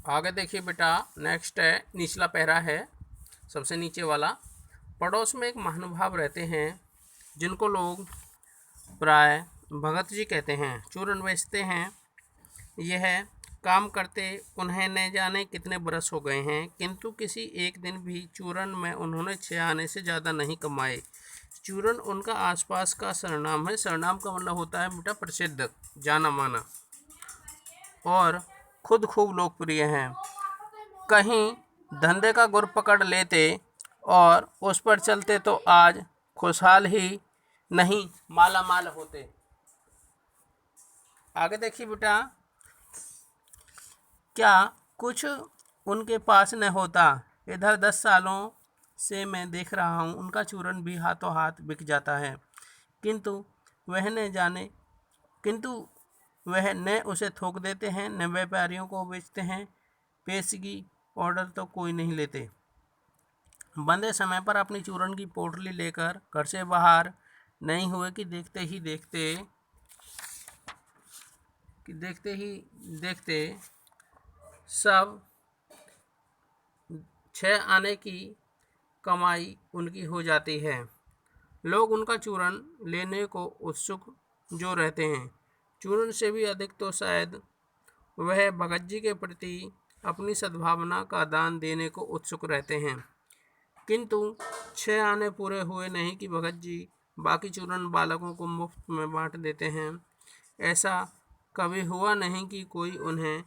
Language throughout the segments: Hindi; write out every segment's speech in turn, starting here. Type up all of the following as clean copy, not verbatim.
आगे देखिए बेटा, नेक्स्ट है निचला पैरा है, सबसे नीचे वाला। पड़ोस में एक महानुभाव रहते हैं जिनको लोग प्राय भगत जी कहते हैं। चूरन बेचते हैं। यह काम करते उन्हें न जाने कितने बरस हो गए हैं, किंतु किसी एक दिन भी चूरन में उन्होंने 6 आने से ज़्यादा नहीं कमाए। चूरन उनका आसपास का सरनाम है। सरनाम का मतलब होता है बेटा प्रसिद्ध, जाना माना, और खुद खूब लोकप्रिय हैं। कहीं धंधे का गुर पकड़ लेते और उस पर चलते तो आज खुशहाल ही नहीं माला माल होते। आगे देखिए बेटा, क्या कुछ उनके पास न होता। इधर 10 सालों से मैं देख रहा हूँ उनका चूरन भी हाथों हाथ बिक जाता है, किंतु वह न जाने किंतु वह न उसे थोक देते हैं न व्यापारियों को बेचते हैं। पेशगी ऑर्डर तो कोई नहीं लेते। बंदे समय पर अपनी चूरन की पोटली लेकर घर से बाहर नहीं हुए कि देखते सब 6 आने की कमाई उनकी हो जाती है। लोग उनका चूरन लेने को उत्सुक जो रहते हैं। चूरन से भी अधिक तो शायद वह भगत जी के प्रति अपनी सद्भावना का दान देने को उत्सुक रहते हैं। किंतु 6 आने पूरे हुए नहीं कि भगत जी बाकी चूरन बालकों को मुफ्त में बांट देते हैं। ऐसा कभी हुआ नहीं कि कोई उन्हें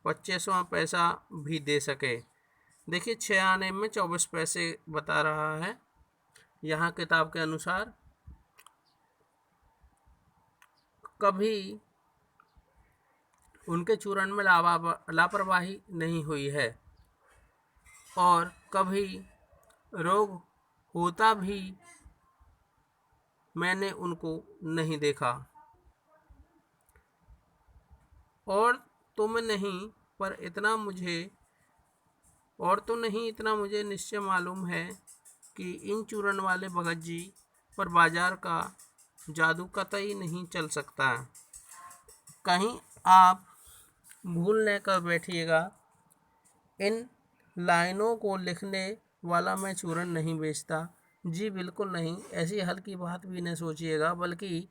25वां पैसा भी दे सके। देखिए 6 आने में 24 पैसे बता रहा है यहाँ किताब के अनुसार। कभी उनके चूरन में लापरवाही नहीं हुई है और कभी रोग होता भी मैंने उनको नहीं देखा। और तो नहीं इतना मुझे निश्चय मालूम है कि इन चूरन वाले भगत जी पर बाजार का जादू कतई नहीं चल सकता। कहीं आप भूल न कर बैठिएगा, इन लाइनों को लिखने वाला मैं चूरन नहीं बेचता। जी बिल्कुल नहीं, ऐसी हल्की बात भी न सोचिएगा, बल्कि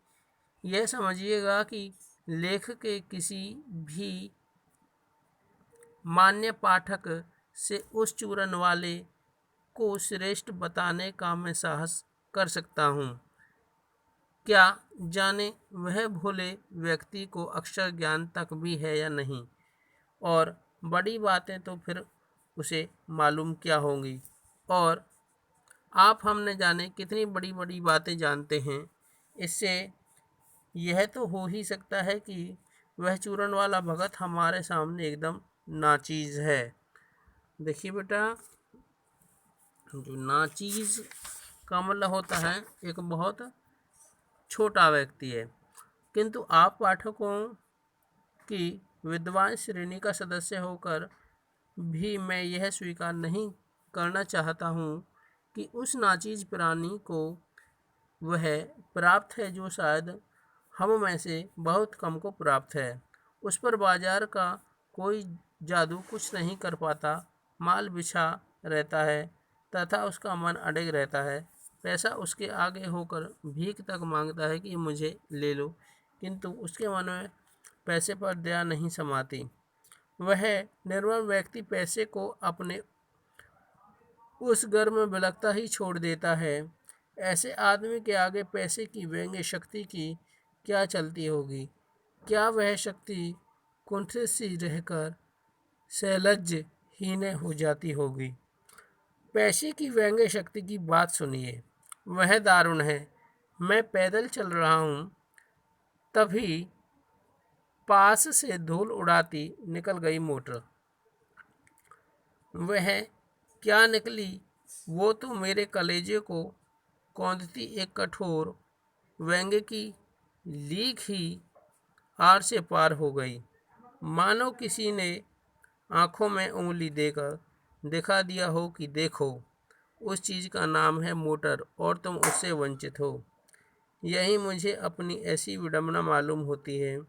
यह समझिएगा कि लेख के किसी भी मान्य पाठक से उस चूरन वाले को श्रेष्ठ बताने का मैं साहस कर सकता हूँ। क्या जाने वह भोले व्यक्ति को अक्षर ज्ञान तक भी है या नहीं, और बड़ी बातें तो फिर उसे मालूम क्या होंगी। और आप हम न जाने कितनी बड़ी बड़ी बातें जानते हैं। इससे यह तो हो ही सकता है कि वह चूरन वाला भगत हमारे सामने एकदम नाचीज है। देखिए बेटा, जो नाचीज का मतलब होता है एक बहुत छोटा व्यक्ति है। किंतु आप पाठकों की विद्वान श्रेणी का सदस्य होकर भी मैं यह स्वीकार नहीं करना चाहता हूँ कि उस नाचीज प्राणी को वह प्राप्त है जो शायद हम में से बहुत कम को प्राप्त है। उस पर बाजार का कोई जादू कुछ नहीं कर पाता। माल बिछा रहता है तथा उसका मन अड़िग रहता है। पैसा उसके आगे होकर भीख तक मांगता है कि मुझे ले लो, किंतु उसके मन में पैसे पर दया नहीं समाती। वह निर्मल व्यक्ति पैसे को अपने उस घर में बिलखता ही छोड़ देता है। ऐसे आदमी के आगे पैसे की व्यंग्य शक्ति की क्या चलती होगी। क्या वह शक्ति कुंठित सी रहकर सैलज्य हीन हो जाती होगी। पैसे की व्यंग्य शक्ति की बात सुनिए, वह दारुण है। मैं पैदल चल रहा हूँ, तभी पास से धूल उड़ाती निकल गई मोटर। वह क्या निकली, वो तो मेरे कलेजे को कौंधती एक कठोर व्यंग्य की लीक ही आर से पार हो गई। मानो किसी ने आंखों में उंगली देकर दिखा दिया हो कि देखो, उस चीज़ का नाम है मोटर और तुम उससे वंचित हो। यही मुझे अपनी ऐसी विडंबना मालूम होती है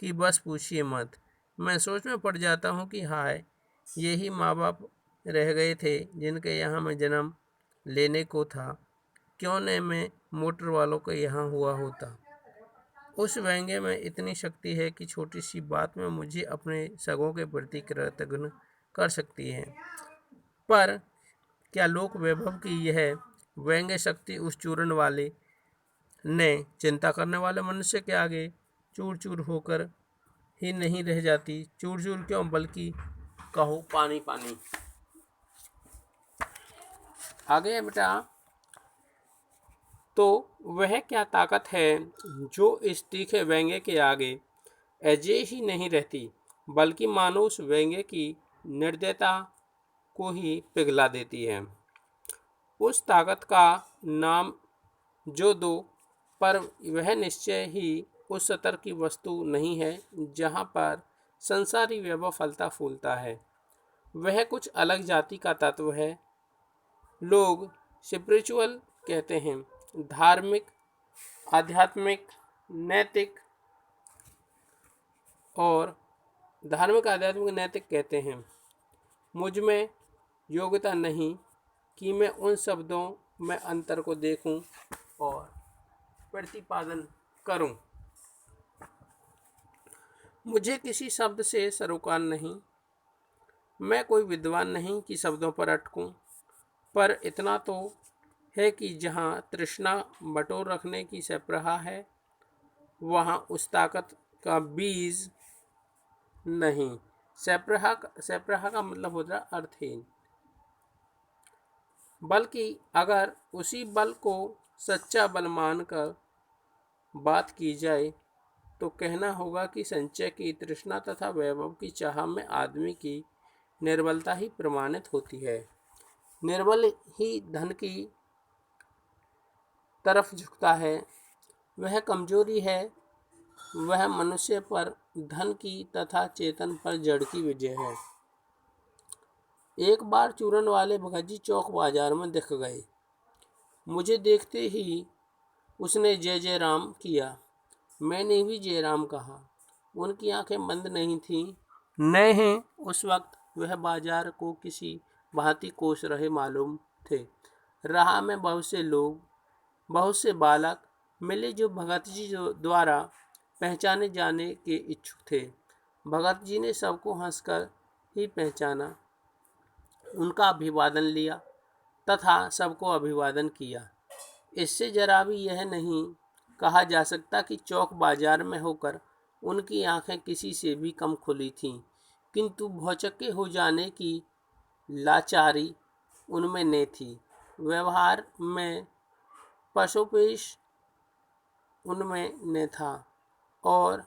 कि बस पूछिए मत। मैं सोच में पड़ जाता हूँ कि हाय, यही माँ बाप रह गए थे जिनके यहाँ मैं जन्म लेने को था। क्यों न मैं मोटर वालों के यहाँ हुआ होता। उस व्यंग्य में इतनी शक्ति है कि छोटी सी बात में मुझे अपने सगों के प्रति कृतज्ञ कर सकती है। पर क्या लोक वैभव की यह व्यंग्य शक्ति उस चूर्ण वाले ने चिंता करने वाले मनुष्य के आगे चूर चूर होकर ही नहीं रह जाती? चूर चूर क्यों, बल्कि कहो पानी पानी। आगे है बेटा, तो वह क्या ताकत है जो इस तीखे व्यंग्य के आगे अजय ही नहीं रहती, बल्कि मानो उस व्यंग्य की निर्दयता को ही पिघला देती है। उस ताकत का नाम जो दो, पर वह निश्चय ही उस स्तर की वस्तु नहीं है जहाँ पर संसारी वैभव फलता फूलता है। वह कुछ अलग जाति का तत्व है। लोग स्पिरिचुअल कहते हैं, धार्मिक, आध्यात्मिक, नैतिक और नैतिक कहते हैं। मुझ में योग्यता नहीं कि मैं उन शब्दों में अंतर को देखूं और प्रतिपादन करूं। मुझे किसी शब्द से सरोकार नहीं। मैं कोई विद्वान नहीं कि शब्दों पर अटकूं। पर इतना तो है कि जहाँ तृष्णा बटोर रखने की सप्रहा है, वहाँ उस ताकत का बीज नहीं। सप्रहा का मतलब होता है अर्थहीन। बल्कि अगर उसी बल को सच्चा बल मानकर बात की जाए तो कहना होगा कि संचय की तृष्णा तथा वैभव की चाह में आदमी की निर्बलता ही प्रमाणित होती है। निर्बल ही धन की तरफ झुकता है। वह कमजोरी है, वह मनुष्य पर धन की तथा चेतन पर जड़ की विजय है। एक बार चूरन वाले भगत जी चौक बाजार में दिख गए। मुझे देखते ही उसने जय जय राम किया। मैंने भी जय राम कहा। उनकी आंखें बंद नहीं थीं, न ही उस वक्त वह बाजार को किसी भांति कोस रहे मालूम थे। राह में बहुत से लोग, बहुत से बालक मिले जो भगत जी द्वारा पहचाने जाने के इच्छुक थे। भगत जी ने सबको हंसकर ही पहचाना, उनका अभिवादन लिया तथा सबको अभिवादन किया। इससे जरा भी यह नहीं कहा जा सकता कि चौक बाजार में होकर उनकी आंखें किसी से भी कम खुली थीं, किंतु भौचक्के हो जाने की लाचारी उनमें न थी। व्यवहार में पशुपेश उनमें न था और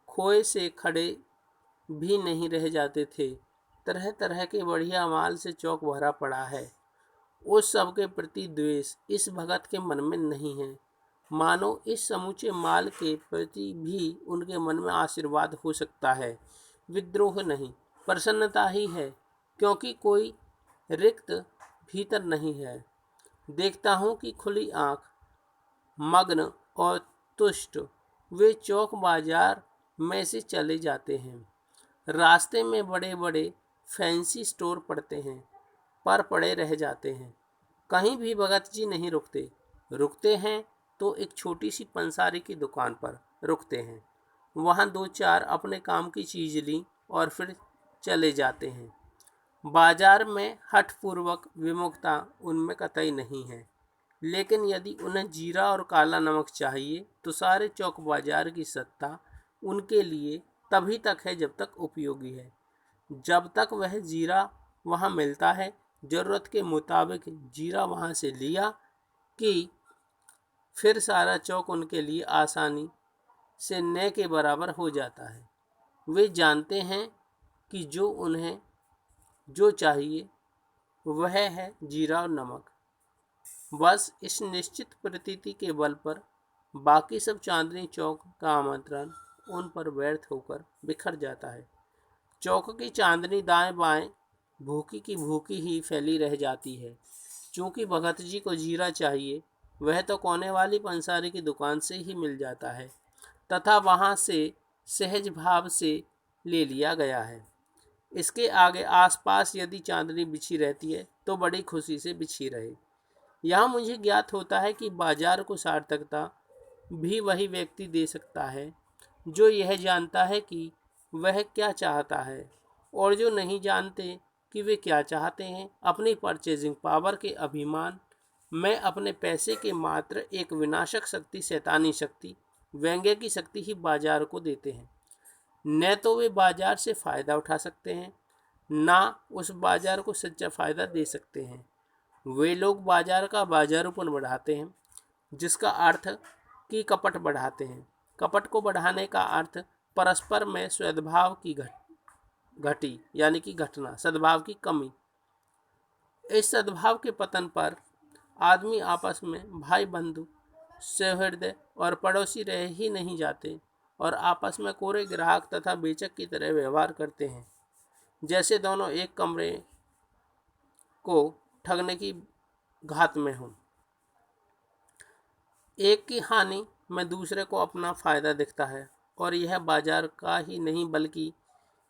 खोए से खड़े भी नहीं रह जाते थे। तरह तरह के बढ़िया माल से चौक भरा पड़ा है। उस सब के प्रति द्वेष इस भगत के मन में नहीं है। मानो इस समूचे माल के प्रति भी उनके मन में आशीर्वाद हो सकता है। विद्रोह नहीं, प्रसन्नता ही है, क्योंकि कोई रिक्त भीतर नहीं है। देखता हूँ कि खुली आंख, मग्न और तुष्ट वे चौक बाजार में से चले जाते हैं। रास्ते में बड़े बड़े फैंसी स्टोर पड़ते हैं, पर पड़े रह जाते हैं। कहीं भी भगत जी नहीं रुकते। रुकते हैं तो एक छोटी सी पंसारी की दुकान पर रुकते हैं। वहाँ दो चार अपने काम की चीज़ ली और फिर चले जाते हैं। बाजार में हठपूर्वक विमुखता उनमें कतई नहीं है। लेकिन यदि उन्हें जीरा और काला नमक चाहिए तो सारे चौक बाजार की सत्ता उनके लिए तभी तक है जब तक उपयोगी है। जब तक वह जीरा वहाँ मिलता है, ज़रूरत के मुताबिक जीरा वहाँ से लिया कि फिर सारा चौक उनके लिए आसानी से न के बराबर हो जाता है। वे जानते हैं कि जो उन्हें जो चाहिए वह है जीरा और नमक। बस इस निश्चित प्रतीति के बल पर बाकी सब चांदनी चौक का आमंत्रण उन पर व्यर्थ होकर बिखर जाता है। चौक की चांदनी दाएं बाएं भूखी की भूखी ही फैली रह जाती है। चूंकि भगत जी को जीरा चाहिए, वह तो कोने वाली पंसारी की दुकान से ही मिल जाता है तथा वहाँ से सहज भाव से ले लिया गया है। इसके आगे आसपास यदि चांदनी बिछी रहती है तो बड़ी खुशी से बिछी रहे। यहाँ मुझे ज्ञात होता है कि बाजार को सार्थकता भी वही व्यक्ति दे सकता है जो यह जानता है कि वह क्या चाहता है और जो नहीं जानते कि वे क्या चाहते हैं। अपनी परचेजिंग पावर के अभिमान में अपने पैसे के मात्र एक विनाशक शक्ति, शैतानी शक्ति, व्यंग्य की शक्ति ही बाजार को देते हैं। न तो वे बाजार से फ़ायदा उठा सकते हैं, ना उस बाजार को सच्चा फ़ायदा दे सकते हैं। वे लोग बाजार का बाजारूपन बढ़ाते हैं, जिसका अर्थ कि कपट बढ़ाते हैं। कपट को बढ़ाने का अर्थ परस्पर में सद्भाव की घटी यानी कि घटना, सद्भाव की कमी। इस सद्भाव के पतन पर आदमी आपस में भाई बंधु, सौहृदय और पड़ोसी रह ही नहीं जाते और आपस में कोरे ग्राहक तथा बेचक की तरह व्यवहार करते हैं, जैसे दोनों एक कमरे को ठगने की घात में हों। एक की हानि में दूसरे को अपना फायदा दिखता है और यह बाजार का ही नहीं बल्कि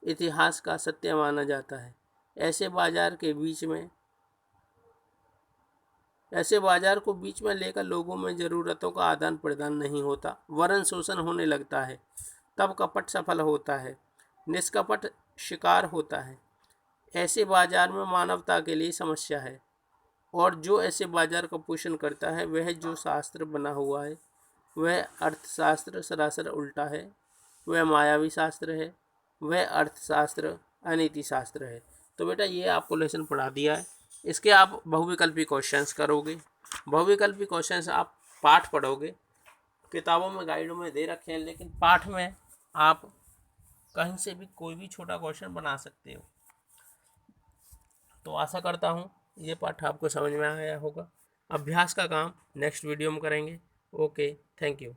इतिहास का सत्य माना जाता है। ऐसे बाजार को बीच में लेकर लोगों में ज़रूरतों का आदान प्रदान नहीं होता, वरन शोषण होने लगता है। तब कपट सफल होता है, निष्कपट शिकार होता है। ऐसे बाजार में मानवता के लिए समस्या है और जो ऐसे बाजार का पोषण करता है वह जो शास्त्र बना हुआ है वह अर्थशास्त्र सरासर उल्टा है। वह मायावी शास्त्र है, वह अर्थशास्त्र अनीति शास्त्र है। तो बेटा ये आपको लेसन पढ़ा दिया है। इसके आप बहुविकल्पी क्वेश्चंस करोगे। बहुविकल्पी क्वेश्चंस आप पाठ पढ़ोगे, किताबों में गाइडों में दे रखे हैं, लेकिन पाठ में आप कहीं से भी कोई भी छोटा क्वेश्चन बना सकते हो। तो आशा करता हूँ ये पाठ आपको समझ में आया होगा। अभ्यास का काम नेक्स्ट वीडियो में करेंगे। Okay, thank you.